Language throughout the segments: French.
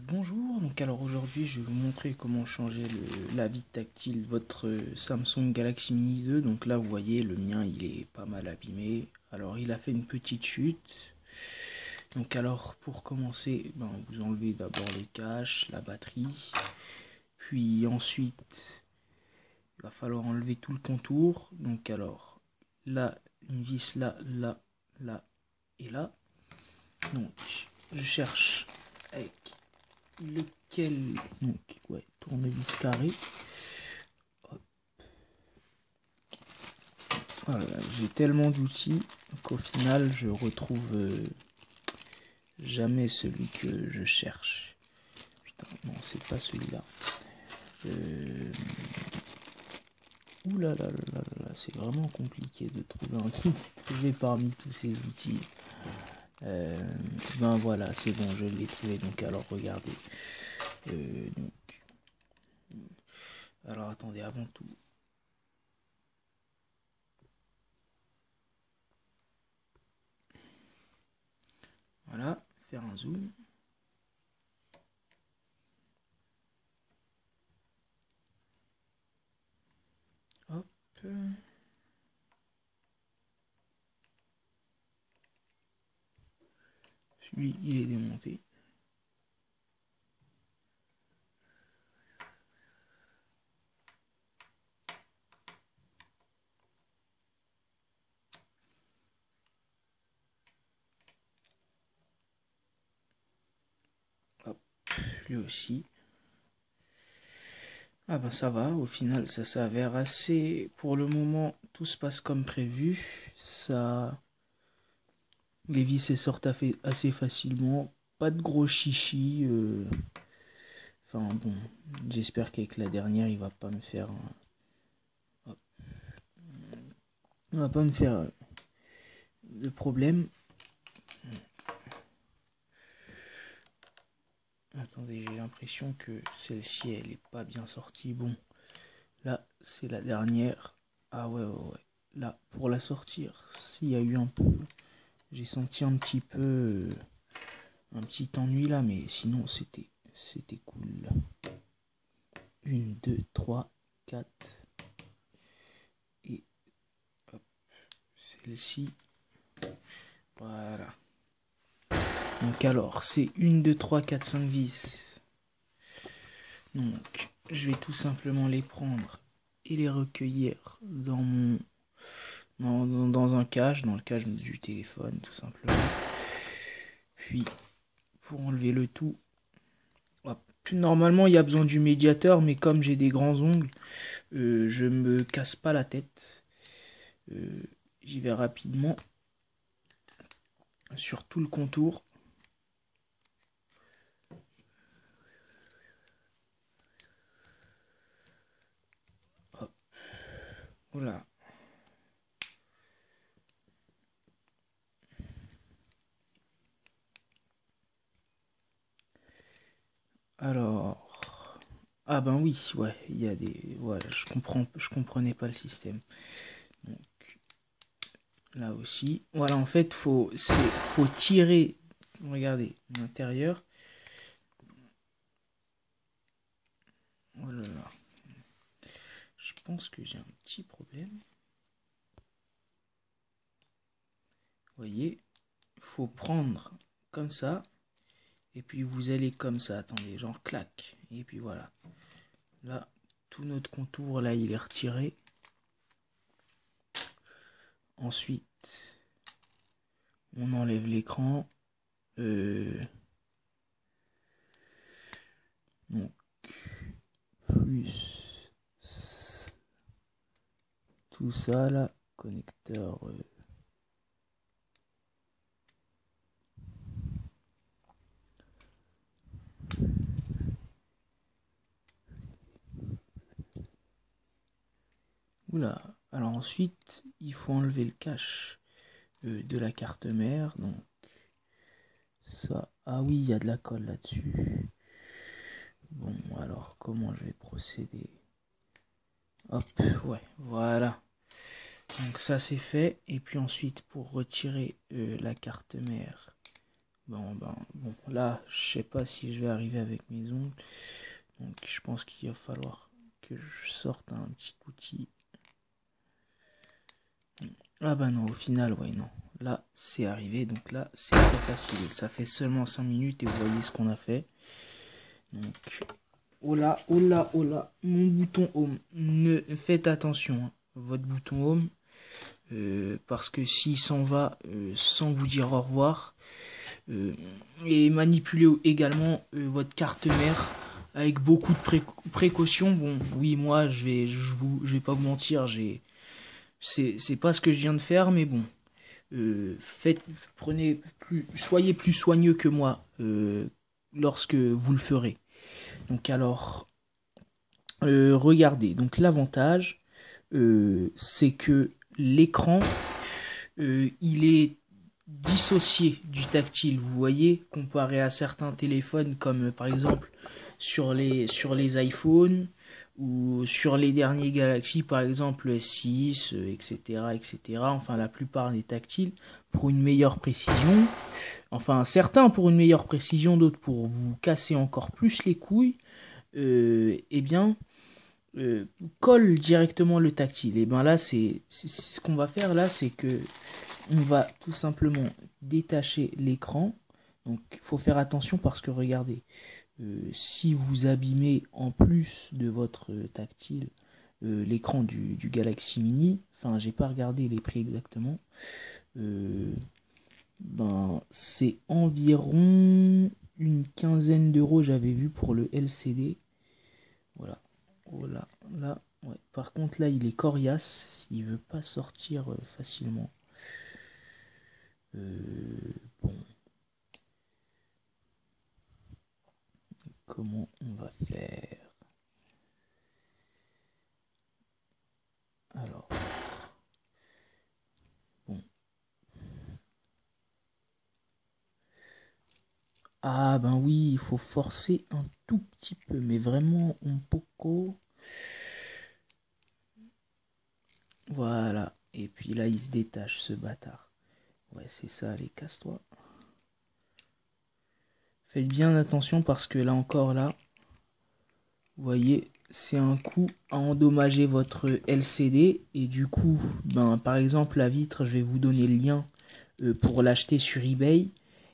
Bonjour, donc alors aujourd'hui je vais vous montrer comment changer la vitre tactile de votre Samsung Galaxy Mini 2. Donc là vous voyez le mien il est pas mal abîmé, alors il a fait une petite chute. Donc alors pour commencer, vous enlevez d'abord le cache, la batterie, puis ensuite il va falloir enlever tout le contour. Donc alors là une vis là, là, là et là. Donc je cherche avec lequel, donc ouais, tournevis carré. Hop. Voilà, j'ai tellement d'outils qu'au final je retrouve jamais celui que je cherche. Putain, non, c'est pas celui-là. Euh... Ouh là là là là là, c'est vraiment compliqué de trouver un truc trouvé parmi tous ces outils. Ben voilà, c'est bon, je l'ai trouvé. Donc alors regardez. Donc, alors attendez, avant tout. Voilà, faire un zoom. Hop. Celui, il est démonté. Hop, lui aussi. Ah ben ça va, au final ça s'avère assez... Pour le moment, tout se passe comme prévu. Ça... Les vis sortent assez facilement. Pas de gros chichis. Enfin bon, j'espère qu'avec la dernière, il va pas me faire... Hop. Il va pas me faire de problème. Attendez, j'ai l'impression que celle-ci, elle est pas bien sortie. Bon, là, c'est la dernière. Ah ouais, ouais, ouais. Là, pour la sortir, s'il y a eu un peu... J'ai senti un petit peu... un petit ennui là, mais sinon, c'était cool. 1, 2, 3, 4. Et hop, celle-ci. Voilà. Donc alors, c'est 1, 2, 3, 4, 5 vis. Donc, je vais tout simplement les prendre et les recueillir dans mon... dans un cache, dans le cache du téléphone, tout simplement. Puis, pour enlever le tout, hop. Normalement, il y a besoin du médiateur, mais comme j'ai des grands ongles, je me casse pas la tête. J'y vais rapidement sur tout le contour. Hop. Voilà. Alors... Ah ben oui, ouais, il y a des... Voilà, je comprenais pas le système. Donc, là aussi. Voilà, en fait, faut tirer, regardez, l'intérieur. Oh là là. Je pense que j'ai un petit problème. Vous voyez, faut prendre comme ça. Et puis vous allez comme ça, attendez, genre clac. Et puis voilà. Là, tout notre contour, là, il est retiré. Ensuite, on enlève l'écran. Donc, plus tout ça, là, connecteur. Oula, alors ensuite, il faut enlever le cache de la carte mère. Donc, ça, ah oui, il y a de la colle là-dessus. Bon, alors, comment je vais procéder? Hop, ouais, voilà. Donc ça, c'est fait. Et puis ensuite, pour retirer la carte mère, Bon, là, je sais pas si je vais arriver avec mes ongles. Donc, je pense qu'il va falloir que je sorte un petit outil. Ah bah non, au final, ouais, non. Là, c'est arrivé, donc là, c'est très facile. Ça fait seulement 5 minutes et vous voyez ce qu'on a fait. Donc, oh là, oh là, oh là, mon bouton home. Ne faites attention, hein, votre bouton home. Parce que s'il s'en va sans vous dire au revoir, et manipuler également votre carte mère avec beaucoup de précautions. Bon, oui, moi, je vais pas vous mentir, c'est pas ce que je viens de faire, mais bon, soyez plus soigneux que moi lorsque vous le ferez. Donc alors, regardez. Donc l'avantage, c'est que l'écran, il est dissocié du tactile, vous voyez, comparé à certains téléphones comme par exemple sur les iPhones ou sur les derniers Galaxy, par exemple S6, etc., etc. Enfin, la plupart des tactiles pour une meilleure précision. Enfin, certains pour une meilleure précision, d'autres pour vous casser encore plus les couilles. Eh bien, colle directement le tactile. Et bien là, c'est ce qu'on va faire là, c'est que on va tout simplement détacher l'écran. Donc il faut faire attention parce que regardez, si vous abîmez en plus de votre tactile l'écran du Galaxy Mini, enfin j'ai pas regardé les prix exactement, c'est environ une quinzaine d'euros j'avais vu pour le LCD. Voilà. Oh là, là, ouais. Par contre là il est coriace, il veut pas sortir facilement. Bon. Comment on va faire? Alors, bon. Ah ben oui, il faut forcer un tout petit peu, mais vraiment un poco. Voilà. Et puis là, il se détache, ce bâtard. Ouais, c'est ça, allez, casse-toi. Faites bien attention parce que là encore, là, vous voyez, c'est un coup à endommager votre LCD. Et du coup, par exemple, la vitre, je vais vous donner le lien pour l'acheter sur eBay.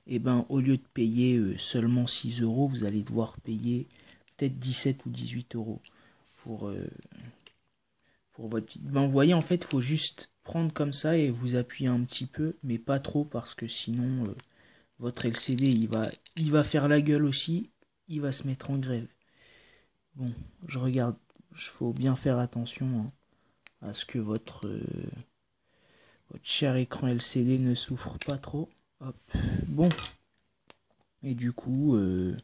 Et au lieu de payer seulement 6 euros, vous allez devoir payer peut-être 17 ou 18 euros pour votre... vous voyez, en fait, il faut juste prendre comme ça et vous appuyer un petit peu, mais pas trop parce que sinon, votre LCD, il va faire la gueule aussi, il va se mettre en grève. Bon, je regarde, il faut bien faire attention à ce que votre cher écran LCD ne souffre pas trop. Hop, bon. Et du coup, vous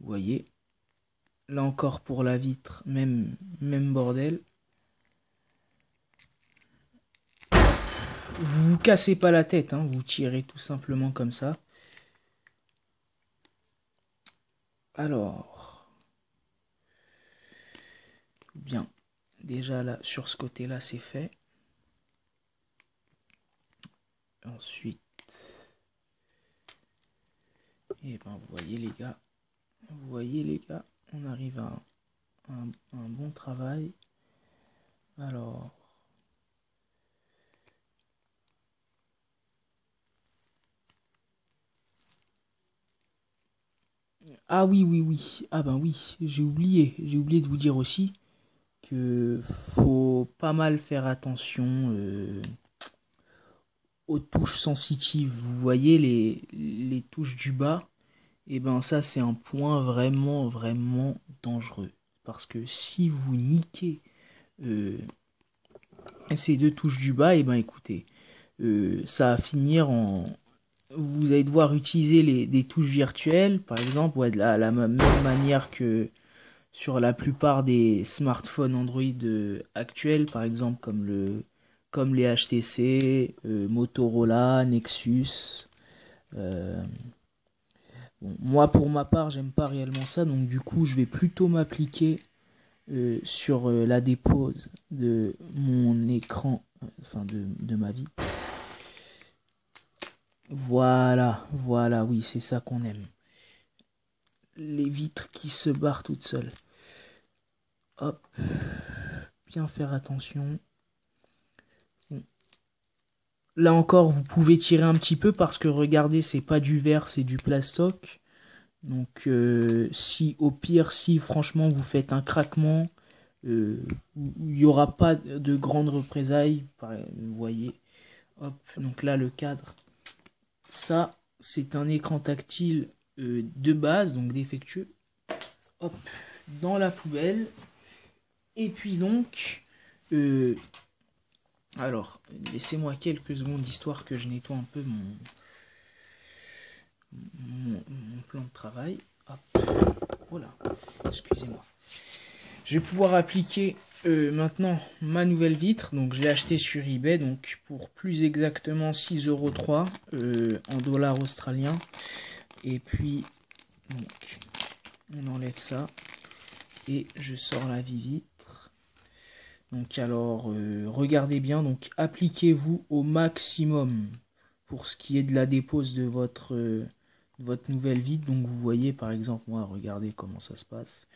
voyez, là encore pour la vitre, même bordel. Vous vous cassez pas la tête, hein, vous tirez tout simplement comme ça. Alors, bien, déjà là, sur ce côté-là, c'est fait. Ensuite, et vous voyez les gars, on arrive à un bon travail. Alors, ah oui, oui, oui, ah ben oui, j'ai oublié de vous dire aussi que faut pas mal faire attention aux touches sensitives. Vous voyez les touches du bas, et ça c'est un point vraiment dangereux. Parce que si vous niquez ces deux touches du bas, écoutez, ça va finir en... Vous allez devoir utiliser des touches virtuelles, par exemple, de la même manière que sur la plupart des smartphones Android actuels, par exemple comme les HTC, Motorola, Nexus. Moi, pour ma part, j'aime pas réellement ça, donc du coup, je vais plutôt m'appliquer sur la dépose de mon écran, de ma vie. Voilà, voilà, oui, c'est ça qu'on aime. Les vitres qui se barrent toutes seules. Hop, bien faire attention. Bon. Là encore, vous pouvez tirer un petit peu parce que regardez, c'est pas du verre, c'est du plastoc. Donc, si au pire, si franchement vous faites un craquement, il n'y aura pas de grandes représailles. Vous voyez, hop, donc là le cadre. Ça, c'est un écran tactile de base, donc défectueux. Hop, dans la poubelle. Et puis donc, alors, laissez-moi quelques secondes d'histoire que je nettoie un peu mon plan de travail. Hop, voilà, excusez-moi. Je vais pouvoir appliquer maintenant ma nouvelle vitre. Donc je l'ai acheté sur eBay, donc pour plus exactement 6,03 € en dollars australiens. Et puis donc, on enlève ça et je sors la vitre. Donc alors regardez bien, donc appliquez-vous au maximum pour ce qui est de la dépose de votre nouvelle vitre. Donc vous voyez par exemple, moi regardez comment ça se passe.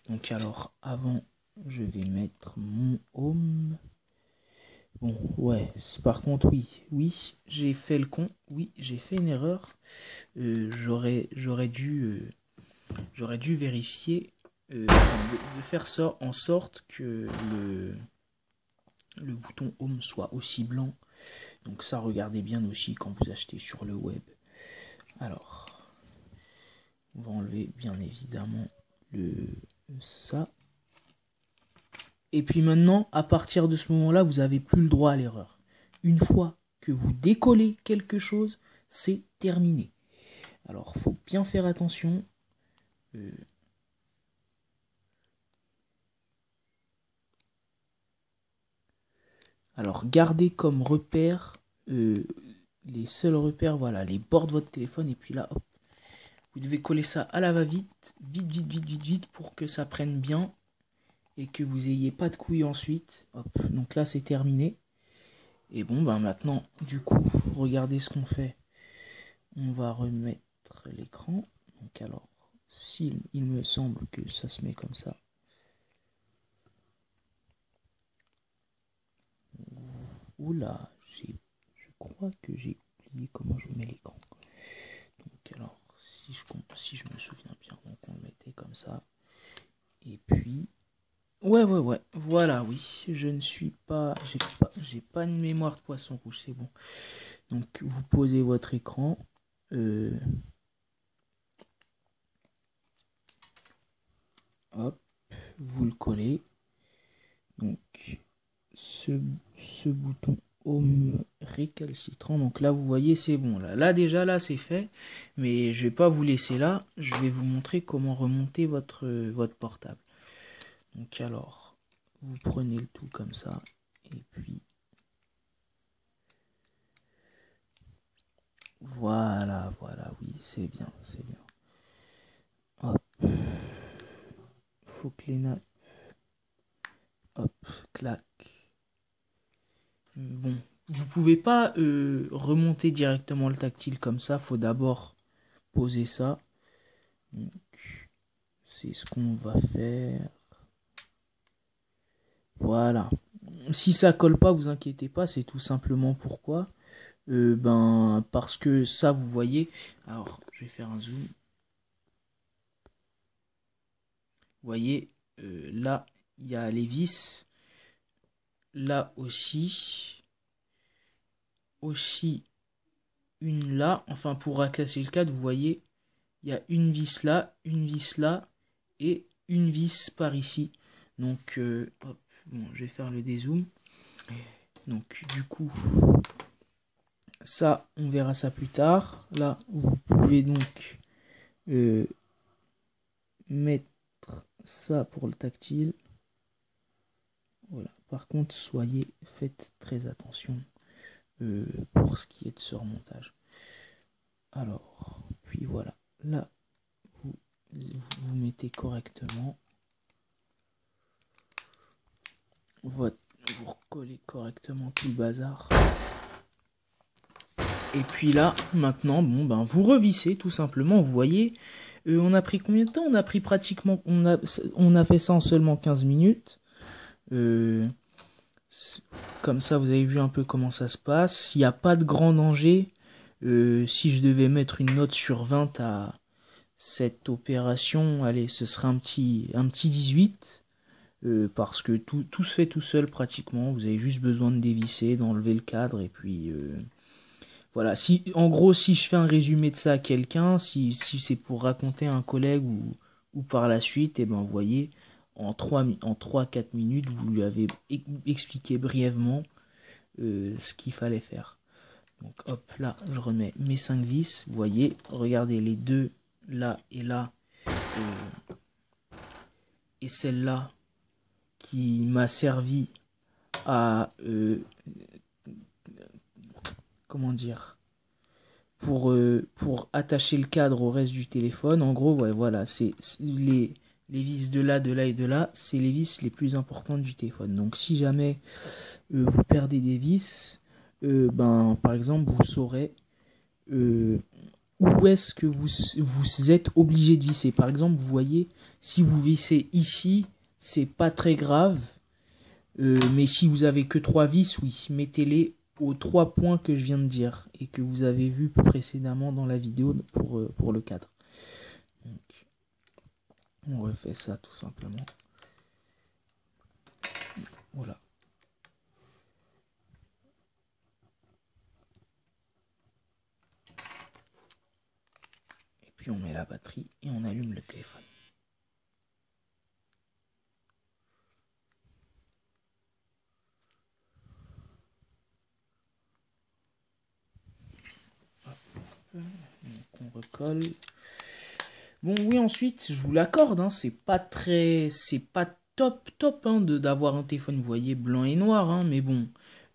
Donc alors avant je vais mettre mon home. Bon ouais, par contre oui j'ai fait le con, oui j'ai fait une erreur. J'aurais dû vérifier de faire ça en sorte que le bouton home soit aussi blanc. Donc ça regardez bien aussi quand vous achetez sur le web. Alors on va enlever bien évidemment ça. Et puis maintenant, à partir de ce moment-là, vous n'avez plus le droit à l'erreur. Une fois que vous décollez quelque chose, c'est terminé. Alors, il faut bien faire attention. Alors, gardez comme repère les seuls repères, voilà, les bords de votre téléphone. Et puis là, hop, vous devez coller ça à la va-vite, vite, pour que ça prenne bien et que vous n'ayez pas de couilles ensuite. Hop, donc là, c'est terminé. Et bon, ben maintenant, du coup, regardez ce qu'on fait. On va remettre l'écran. Donc alors, il me semble que ça se met comme ça. Oula, je crois que j'ai oublié comment je mets l'écran. Donc alors, si je me souviens bien, donc on le mettait comme ça. Et puis, ouais, voilà, oui, je ne suis pas, j'ai pas une mémoire de poisson rouge, c'est bon. Donc vous posez votre écran. Hop, vous le collez. Donc ce bouton home récalcitrant, donc là vous voyez c'est bon, là déjà là c'est fait, mais je vais pas vous laisser là, je vais vous montrer comment remonter votre portable. Donc alors vous prenez le tout comme ça et puis voilà, oui, c'est bien. Hop, faut que les nappes, hop, clac. Bon, vous pouvez pas remonter directement le tactile comme ça, faut d'abord poser ça. Donc, c'est ce qu'on va faire. Voilà. Si ça colle pas, vous inquiétez pas, c'est tout simplement pourquoi. Parce que ça, vous voyez. Alors, je vais faire un zoom. Vous voyez, là, il y a les vis. Là aussi. Aussi une là. Enfin, pour raclasser le cadre, vous voyez, il y a une vis là et une vis par ici. Donc, hop, bon, je vais faire le dézoom. Donc, du coup, ça, on verra ça plus tard. Là, vous pouvez donc mettre ça pour le tactile. Voilà. Par contre, faites très attention pour ce qui est de ce remontage. Alors, puis voilà. Là, vous mettez correctement vous recollez correctement tout le bazar. Et puis là, maintenant, bon, ben, vous revissez tout simplement. Vous voyez, on a pris combien de temps? On a pris pratiquement, on a fait ça en seulement 15 minutes. Comme ça, vous avez vu un peu comment ça se passe. Il n'y a pas de grand danger. Si je devais mettre une note sur 20 à cette opération, allez, ce serait un petit 18. Parce que tout se fait tout seul pratiquement. Vous avez juste besoin de dévisser, d'enlever le cadre et puis voilà. En gros, si je fais un résumé de ça à quelqu'un, si c'est pour raconter à un collègue ou par la suite, et ben vous voyez, en 3-4 minutes, vous lui avez expliqué brièvement ce qu'il fallait faire. Donc hop, là, je remets mes 5 vis. Vous voyez, regardez les deux là et là. Et celle-là qui m'a servi à comment dire, pour attacher le cadre au reste du téléphone. En gros, ouais, voilà, c'est les vis de là et de là, c'est les vis les plus importantes du téléphone. Donc si jamais vous perdez des vis, ben par exemple vous saurez où est-ce que vous êtes obligé de visser. Par exemple, vous voyez, si vous vissez ici, c'est pas très grave. Mais si vous avez que 3 vis, oui, mettez-les aux 3 points que je viens de dire et que vous avez vu précédemment dans la vidéo pour le cadre. Donc, on refait ça tout simplement. Voilà. Et puis on met la batterie et on allume le téléphone. Donc on recolle. Bon, oui, ensuite, je vous l'accorde, hein, c'est pas top hein, d'avoir un téléphone, vous voyez, blanc et noir, hein, mais bon,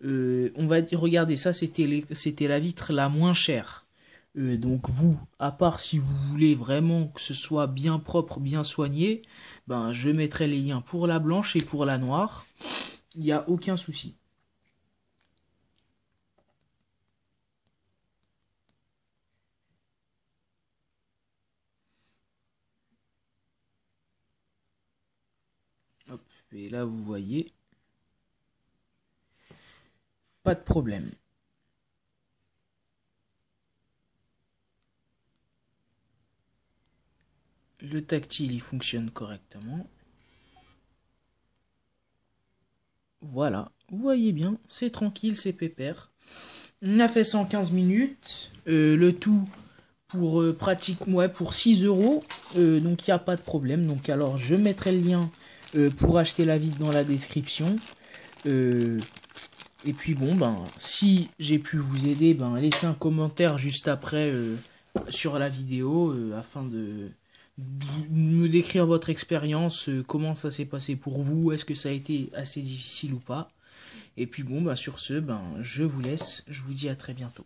on va dire, regardez, ça c'était la vitre la moins chère. Donc vous, à part si vous voulez vraiment que ce soit bien propre, bien soigné, ben je mettrai les liens pour la blanche et pour la noire. Il n'y a aucun souci. Hop, et là vous voyez, pas de problème. Le tactile, il fonctionne correctement. Voilà, vous voyez bien, c'est tranquille, c'est pépère. On a fait 115 minutes, le tout pour pratiquement pour 6 euros, donc il n'y a pas de problème. Donc alors je mettrai le lien pour acheter la vitre dans la description. Et puis bon, ben si j'ai pu vous aider, ben laissez un commentaire juste après sur la vidéo afin de me décrire votre expérience, comment ça s'est passé pour vous, est-ce que ça a été assez difficile ou pas. Et puis bon, bah sur ce, ben je vous laisse, je vous dis à très bientôt.